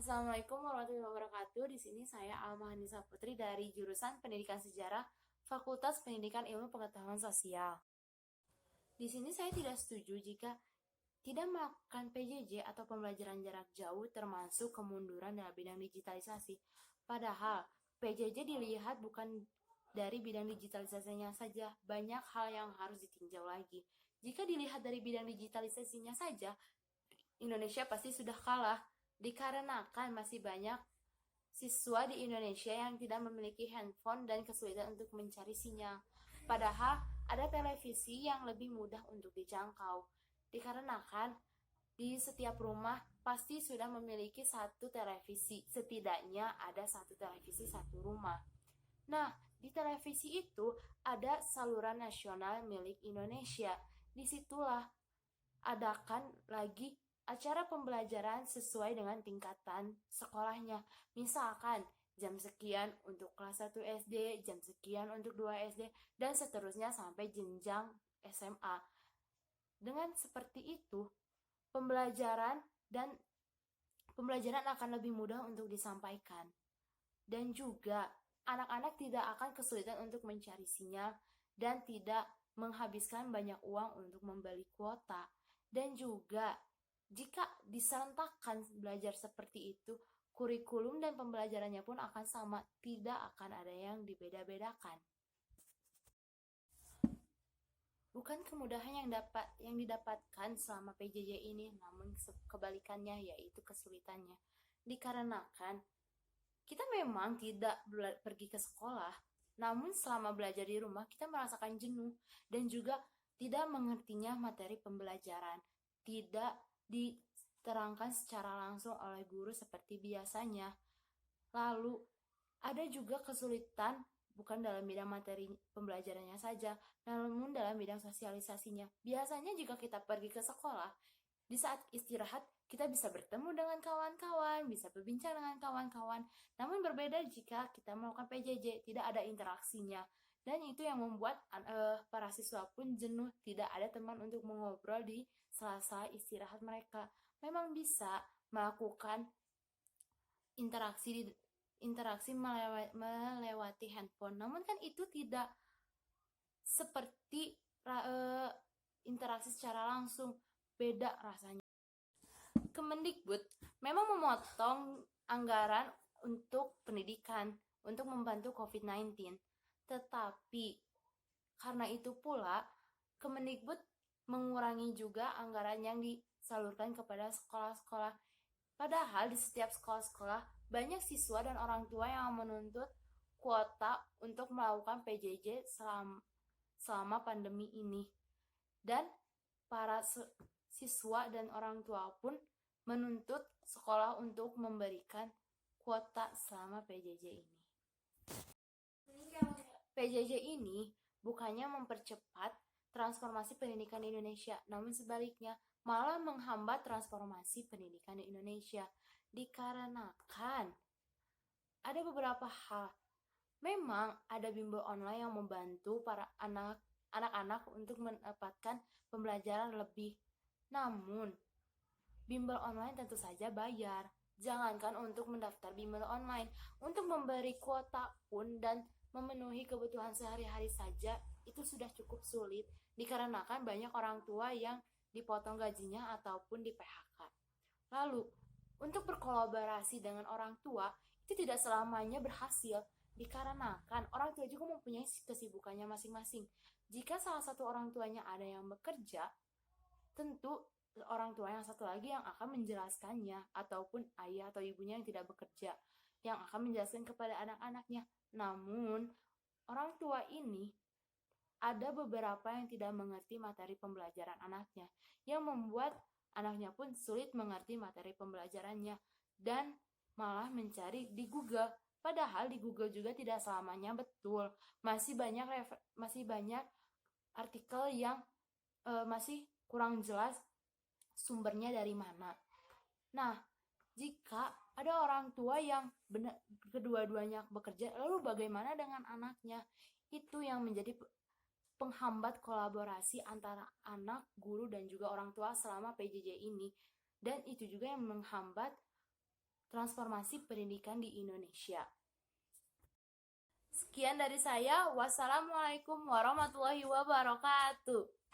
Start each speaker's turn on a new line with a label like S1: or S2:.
S1: Assalamualaikum warahmatullahi wabarakatuh. Di sini saya Alma Hanisa Putri dari jurusan Pendidikan Sejarah, Fakultas Pendidikan Ilmu Pengetahuan Sosial. Di sini saya tidak setuju jika tidak melakukan PJJ atau pembelajaran jarak jauh termasuk kemunduran dalam bidang digitalisasi. Padahal PJJ dilihat bukan dari bidang digitalisasinya saja, banyak hal yang harus ditinjau lagi. Jika dilihat dari bidang digitalisasinya saja, Indonesia pasti sudah kalah, dikarenakan masih banyak siswa di Indonesia yang tidak memiliki handphone dan kesulitan untuk mencari sinyal. Padahal ada televisi yang lebih mudah untuk dijangkau, dikarenakan di setiap rumah pasti sudah memiliki satu televisi, setidaknya ada satu televisi satu rumah. Nah, di televisi itu ada saluran nasional milik Indonesia. Disitulah adakan lagi acara pembelajaran sesuai dengan tingkatan sekolahnya. Misalkan jam sekian untuk kelas 1 SD, jam sekian untuk 2 SD, dan seterusnya sampai jenjang SMA. Dengan seperti itu, pembelajaran akan lebih mudah untuk disampaikan. Dan juga anak-anak tidak akan kesulitan untuk mencari sinyal dan tidak menghabiskan banyak uang untuk membeli kuota. Dan juga jika diserentakkan belajar seperti itu, kurikulum dan pembelajarannya pun akan sama, tidak akan ada yang dibeda-bedakan. Bukan kemudahan yang didapatkan selama PJJ ini, namun kebalikannya yaitu kesulitannya. Dikarenakan kita memang tidak pergi ke sekolah, namun selama belajar di rumah kita merasakan jenuh dan juga tidak mengertinya materi pembelajaran, tidak diterangkan secara langsung oleh guru seperti biasanya. Lalu ada juga kesulitan bukan dalam bidang materi pembelajarannya saja, namun dalam bidang sosialisasinya. Biasanya jika kita pergi ke sekolah, di saat istirahat kita bisa bertemu dengan kawan-kawan, bisa berbincang dengan kawan-kawan. Namun berbeda jika kita melakukan PJJ, tidak ada interaksinya. Dan itu yang membuat para siswa pun jenuh, tidak ada teman untuk mengobrol di sela-sela istirahat mereka. Memang bisa melakukan interaksi melewati handphone, namun kan itu tidak seperti interaksi secara langsung, beda rasanya. Kemendikbud memang memotong anggaran untuk pendidikan untuk membantu COVID-19, tetapi karena itu pula Kemendikbud mengurangi juga anggaran yang disalurkan kepada sekolah-sekolah. Padahal di setiap sekolah-sekolah banyak siswa dan orang tua yang menuntut kuota untuk melakukan PJJ selama pandemi ini. Dan para siswa dan orang tua pun menuntut sekolah untuk memberikan kuota selama PJJ ini. PJJ ini bukannya mempercepat transformasi pendidikan di Indonesia, namun sebaliknya malah menghambat transformasi pendidikan di Indonesia, dikarenakan ada beberapa hal. Memang ada bimbel online yang membantu para anak-anak untuk mendapatkan pembelajaran lebih. Namun, bimbel online tentu saja bayar. Jangankan untuk mendaftar bimbel online, untuk memberi kuota pun dan memenuhi kebutuhan sehari-hari saja itu sudah cukup sulit, dikarenakan banyak orang tua yang dipotong gajinya ataupun di PHK. Lalu, untuk berkolaborasi dengan orang tua itu tidak selamanya berhasil, dikarenakan orang tua juga mempunyai kesibukannya masing-masing. Jika salah satu orang tuanya ada yang bekerja, tentu orang tua yang satu lagi yang akan menjelaskannya, ataupun ayah atau ibunya yang tidak bekerja yang akan menjelaskan kepada anak-anaknya. Namun orang tua ini ada beberapa yang tidak mengerti materi pembelajaran anaknya, yang membuat anaknya pun sulit mengerti materi pembelajarannya dan malah mencari di Google. Padahal di Google juga tidak selamanya betul. Masih banyak artikel yang masih kurang jelas sumbernya dari mana. Nah, jika ada orang tua yang kedua-duanya bekerja, lalu bagaimana dengan anaknya? Itu yang menjadi penghambat kolaborasi antara anak, guru, dan juga orang tua selama PJJ ini. Dan itu juga yang menghambat transformasi pendidikan di Indonesia. Sekian dari saya. Wassalamualaikum warahmatullahi wabarakatuh.